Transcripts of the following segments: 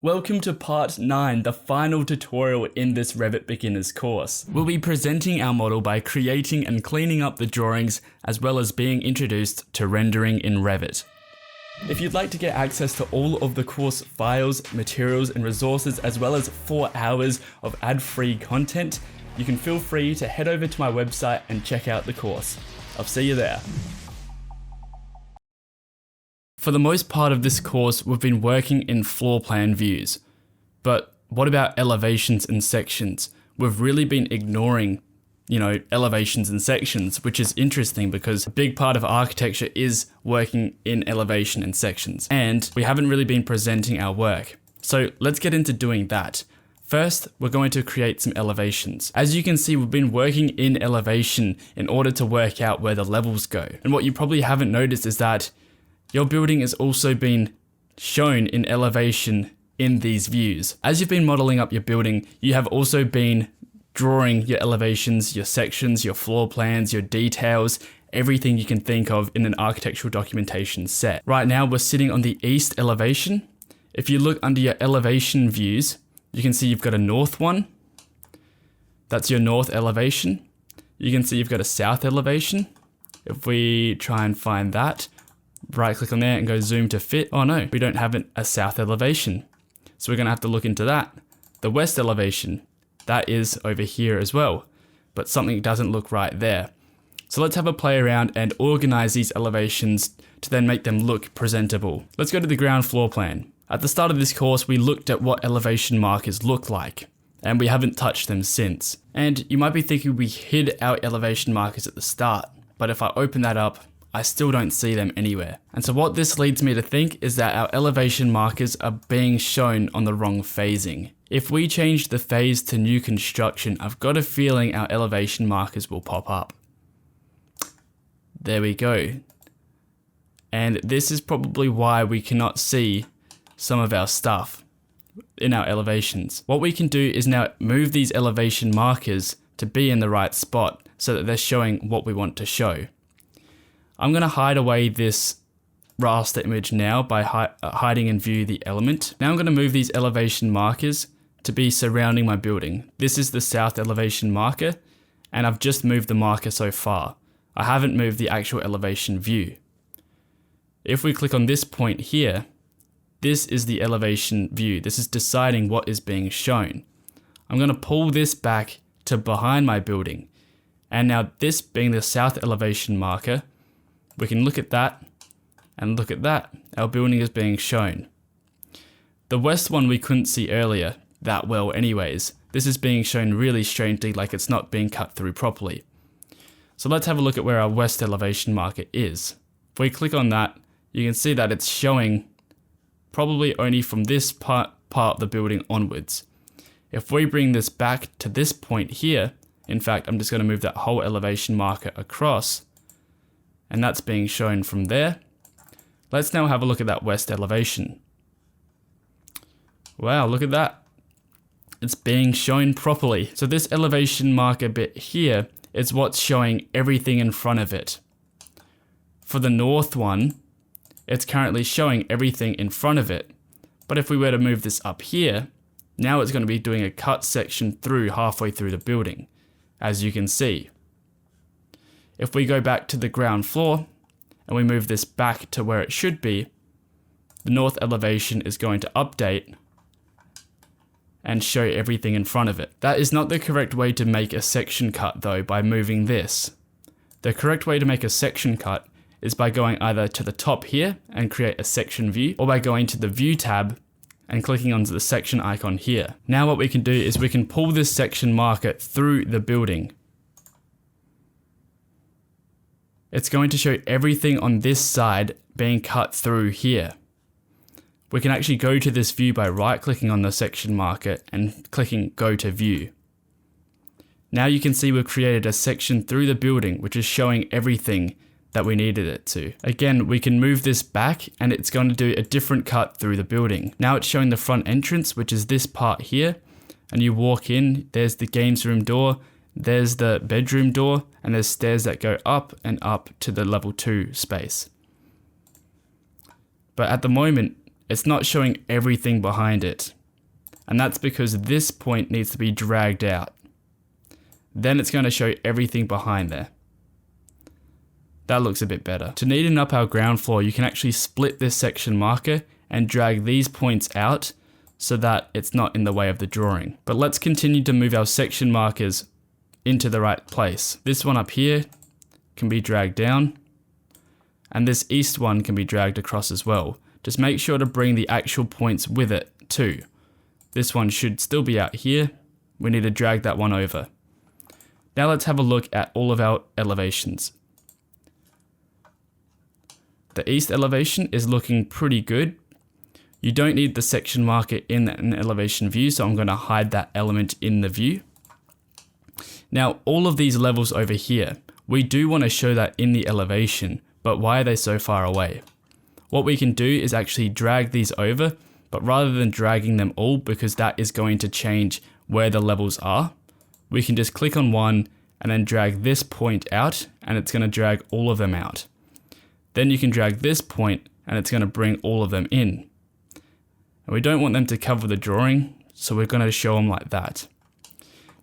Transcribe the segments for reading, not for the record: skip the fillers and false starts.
Welcome to part 9, the final tutorial in this Revit beginners course. We'll be presenting our model by creating and cleaning up the drawings, as well as being introduced to rendering in Revit. If you'd like to get access to all of the course files, materials and resources, as well as 4 hours of ad-free content, you can feel free to head over to my website and check out the course. I'll see you there. For the most part of this course, we've been working in floor plan views. But what about elevations and sections? We've really been ignoring, elevations and sections, which is interesting because a big part of architecture is working in elevation and sections. And we haven't really been presenting our work. So let's get into doing that. First, we're going to create some elevations. As you can see, we've been working in elevation in order to work out where the levels go. And what you probably haven't noticed is that your building has also been shown in elevation in these views. As you've been modeling up your building, you have also been drawing your elevations, your sections, your floor plans, your details, everything you can think of in an architectural documentation set. Right now, we're sitting on the east elevation. If you look under your elevation views, you can see you've got a north one. That's your north elevation. You can see you've got a south elevation. If we try and find that, right click on there and go zoom to fit. Oh no, we don't have a south elevation. So we're gonna have to look into that. The west elevation, that is over here as well, but something doesn't look right there. So let's have a play around and organize these elevations to then make them look presentable. Let's go to the ground floor plan. At the start of this course, we looked at what elevation markers look like, and we haven't touched them since. And you might be thinking we hid our elevation markers at the start, but if I open that up, I still don't see them anywhere. And so what this leads me to think is that our elevation markers are being shown on the wrong phasing. If we change the phase to new construction, I've got a feeling our elevation markers will pop up. There we go. And this is probably why we cannot see some of our stuff in our elevations. What we can do is now move these elevation markers to be in the right spot so that they're showing what we want to show. I'm going to hide away this raster image now by hiding in view the element. Now I'm going to move these elevation markers to be surrounding my building. This is the south elevation marker, and I've just moved the marker so far. I haven't moved the actual elevation view. If we click on this point here, this is the elevation view. This is deciding what is being shown. I'm going to pull this back to behind my building. And now this being the south elevation marker, we can look at that and look at that. Our building is being shown. The west one we couldn't see earlier that well anyways. This is being shown really strangely, like it's not being cut through properly. So let's have a look at where our west elevation marker is. If we click on that, you can see that it's showing probably only from this part of the building onwards. If we bring this back to this point here, in fact, I'm just going to move that whole elevation marker across, and that's being shown from there. Let's now have a look at that west elevation. Wow, look at that. It's being shown properly. So this elevation marker bit here is what's showing everything in front of it. For the north one, it's currently showing everything in front of it. But if we were to move this up here, now it's going to be doing a cut section through halfway through the building, as you can see. If we go back to the ground floor and we move this back to where it should be, the north elevation is going to update and show everything in front of it. That is not the correct way to make a section cut though, by moving this. The correct way to make a section cut is by going either to the top here and create a section view, or by going to the view tab and clicking onto the section icon here. Now what we can do is we can pull this section marker through the building. It's going to show everything on this side being cut through here. We can actually go to this view by right-clicking on the section marker and clicking Go to View. Now you can see we've created a section through the building, which is showing everything that we needed it to. Again, we can move this back and it's going to do a different cut through the building. Now it's showing the front entrance, which is this part here, and you walk in, there's the games room door, there's the bedroom door, and there's stairs that go up and up to the level 2 space. But at the moment, it's not showing everything behind it. And that's because this point needs to be dragged out. Then it's going to show everything behind there. That looks a bit better. To neaten up our ground floor, you can actually split this section marker and drag these points out so that it's not in the way of the drawing. But let's continue to move our section markers into the right place. This one up here can be dragged down, and this east one can be dragged across as well. Just make sure to bring the actual points with it too. This one should still be out here. We need to drag that one over. Now let's have a look at all of our elevations. The east elevation is looking pretty good. You don't need the section marker in an elevation view, so I'm going to hide that element in the view. Now, all of these levels over here, we do want to show that in the elevation, but why are they so far away? What we can do is actually drag these over, but rather than dragging them all, because that is going to change where the levels are, we can just click on one and then drag this point out, and it's going to drag all of them out. Then you can drag this point and it's going to bring all of them in. And we don't want them to cover the drawing, so we're going to show them like that.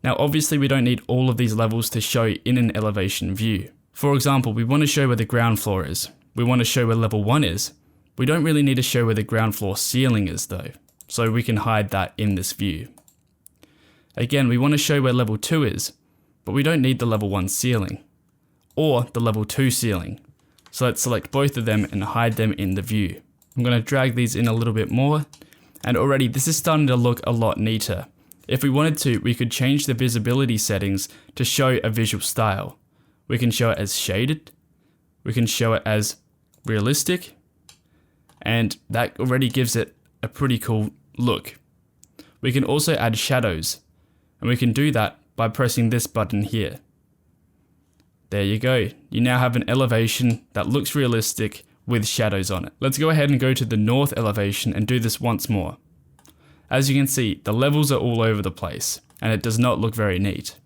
Now obviously we don't need all of these levels to show in an elevation view. For example, we want to show where the ground floor is. We want to show where level 1 is. We don't really need to show where the ground floor ceiling is though, so we can hide that in this view. Again, we want to show where level 2 is, but we don't need the level 1 ceiling or the level 2 ceiling. So let's select both of them and hide them in the view. I'm going to drag these in a little bit more, and already this is starting to look a lot neater. If we wanted to, we could change the visibility settings to show a visual style. We can show it as shaded, we can show it as realistic, and that already gives it a pretty cool look. We can also add shadows, and we can do that by pressing this button here. There you go. You now have an elevation that looks realistic with shadows on it. Let's go ahead and go to the north elevation and do this once more. As you can see, the levels are all over the place and it does not look very neat.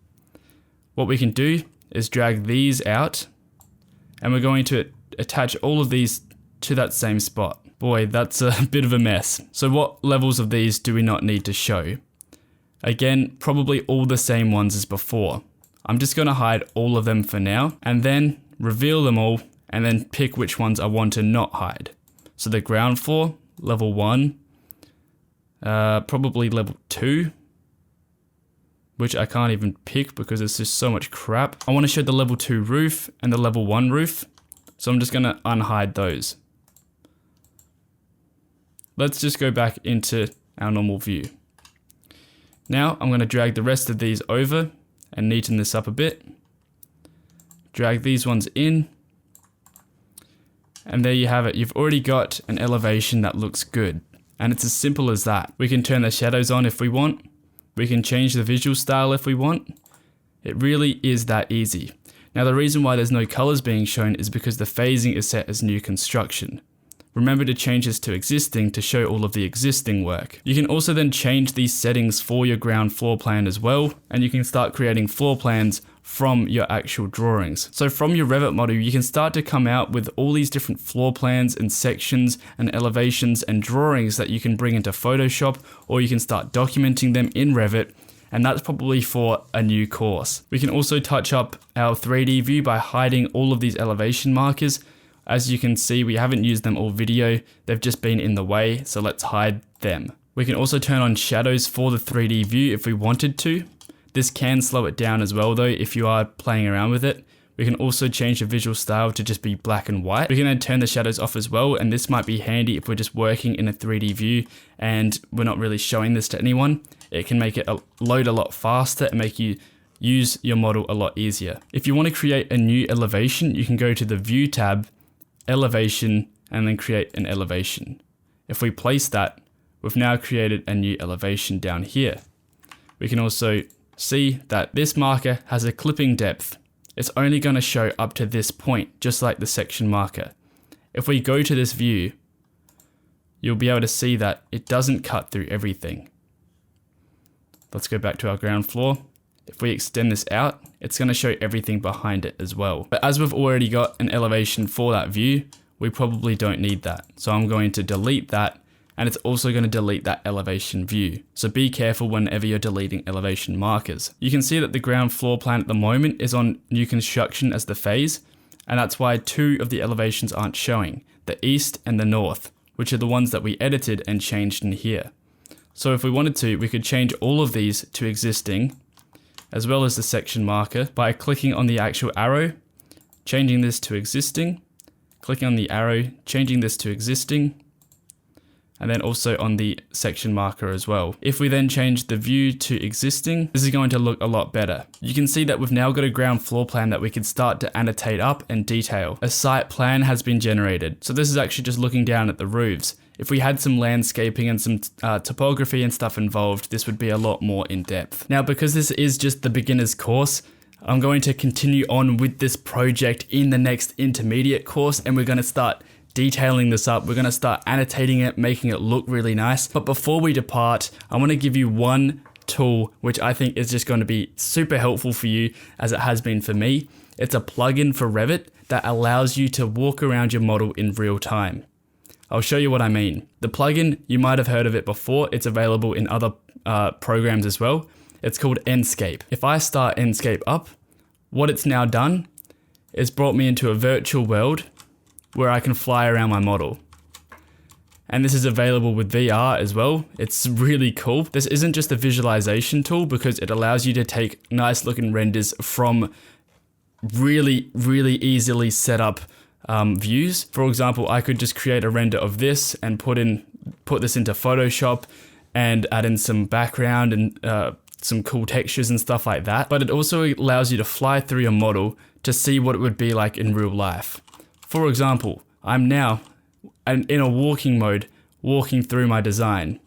What we can do is drag these out, and we're going to attach all of these to that same spot. Boy, that's a bit of a mess. So what levels of these do we not need to show? Again, probably all the same ones as before. I'm just going to hide all of them for now and then reveal them all and then pick which ones I want to not hide. So the ground floor, level 1, probably level 2, which I can't even pick because it's just so much crap. I want to show the level 2 roof and the level 1 roof, so I'm just going to unhide those. Let's just go back into our normal view. Now I'm going to drag the rest of these over and neaten this up a bit. Drag these ones in. And there you have it. You've already got an elevation that looks good. And it's as simple as that. We can turn the shadows on if we want. We can change the visual style if we want. It really is that easy. Now the reason why there's no colors being shown is because the phasing is set as new construction. Remember to change this to existing to show all of the existing work. You can also then change these settings for your ground floor plan as well, and you can start creating floor plans from your actual drawings. So from your Revit model, you can start to come out with all these different floor plans and sections and elevations and drawings that you can bring into Photoshop, or you can start documenting them in Revit, and that's probably for a new course. We can also touch up our 3D view by hiding all of these elevation markers. As you can see, we haven't used them all video, they've just been in the way, so let's hide them. We can also turn on shadows for the 3D view if we wanted to. This can slow it down as well though if you are playing around with it. We can also change the visual style to just be black and white. We can then turn the shadows off as well, and this might be handy if we're just working in a 3D view and we're not really showing this to anyone. It can make it load a lot faster and make you use your model a lot easier. If you want to create a new elevation, you can go to the View tab, Elevation, and then create an elevation. If we place that, we've now created a new elevation down here. We can also see that this marker has a clipping depth. It's only going to show up to this point, just like the section marker. If we go to this view, you'll be able to see that it doesn't cut through everything. Let's go back to our ground floor. If we extend this out, it's going to show everything behind it as well. But as we've already got an elevation for that view, we probably don't need that. So I'm going to delete that and it's also going to delete that elevation view. So be careful whenever you're deleting elevation markers. You can see that the ground floor plan at the moment is on new construction as the phase, and that's why 2 of the elevations aren't showing, the east and the north, which are the ones that we edited and changed in here. So if we wanted to, we could change all of these to existing, as well as the section marker, by clicking on the actual arrow, changing this to existing, clicking on the arrow, changing this to existing, and then also on the section marker as well. If we then change the view to existing, this is going to look a lot better. You can see that we've now got a ground floor plan that we can start to annotate up and detail. A site plan has been generated. So this is actually just looking down at the roofs. If we had some landscaping and some topography and stuff involved, this would be a lot more in depth. Now, because this is just the beginner's course, I'm going to continue on with this project in the next intermediate course, and we're going to start detailing this up. We're going to start annotating it, making it look really nice. But before we depart, I want to give you one tool which I think is just going to be super helpful for you, as it has been for me. It's a plugin for Revit that allows you to walk around your model in real time. I'll show you what I mean. The plugin, you might have heard of it before. It's available in other programs as well. It's called Enscape. If I start Enscape up, what it's now done is brought me into a virtual world where I can fly around my model. And this is available with VR as well. It's really cool. This isn't just a visualization tool, because it allows you to take nice looking renders from really easily set up views. For example, I could just create a render of this and put this into Photoshop and add in some background and some cool textures and stuff like that. But it also allows you to fly through your model to see what it would be like in real life. For example, I'm now in a walking mode, walking through my design.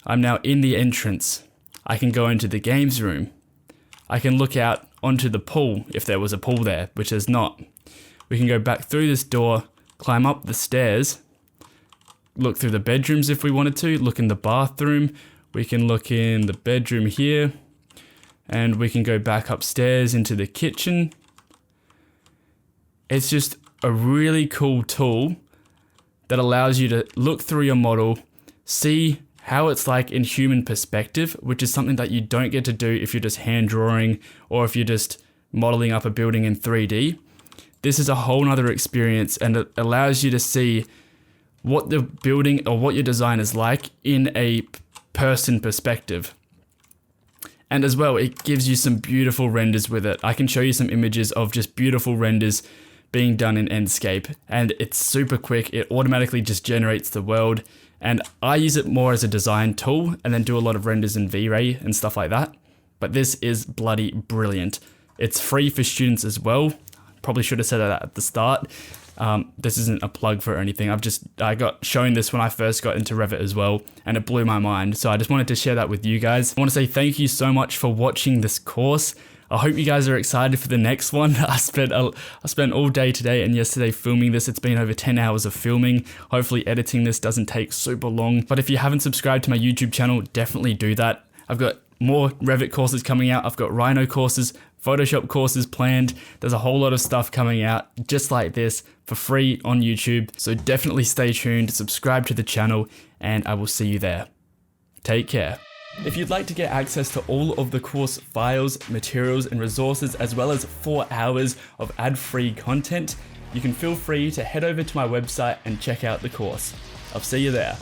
I'm now in the entrance. I can go into the games room. I can look out onto the pool if there was a pool there, which there's not. We can go back through this door, climb up the stairs, look through the bedrooms if we wanted to, look in the bathroom. We can look in the bedroom here, and we can go back upstairs into the kitchen. It's just a really cool tool that allows you to look through your model, see how it's like in human perspective, which is something that you don't get to do if you're just hand drawing or if you're just modeling up a building in 3D. This is a whole nother experience, and it allows you to see what the building or what your design is like in a person perspective. And as well, it gives you some beautiful renders with it. I can show you some images of just beautiful renders being done in Enscape, and it's super quick. It automatically just generates the world, and I use it more as a design tool and then do a lot of renders in V-Ray and stuff like that. But this is bloody brilliant. It's free for students as well. Probably should have said that at the start. This isn't a plug for anything. I got shown this when I first got into Revit as well, and it blew my mind. So I just wanted to share that with you guys. I want to say thank you so much for watching this course. I hope you guys are excited for the next one. I spent all day today and yesterday filming this. It's been over 10 hours of filming. Hopefully editing this doesn't take super long. But if you haven't subscribed to my YouTube channel, definitely do that. I've got more Revit courses coming out. I've got Rhino courses, Photoshop courses planned. There's a whole lot of stuff coming out just like this for free on YouTube. So definitely stay tuned, subscribe to the channel, and I will see you there. Take care. If you'd like to get access to all of the course files, materials, and resources, as well as 4 hours of ad-free content, you can feel free to head over to my website and check out the course. I'll see you there.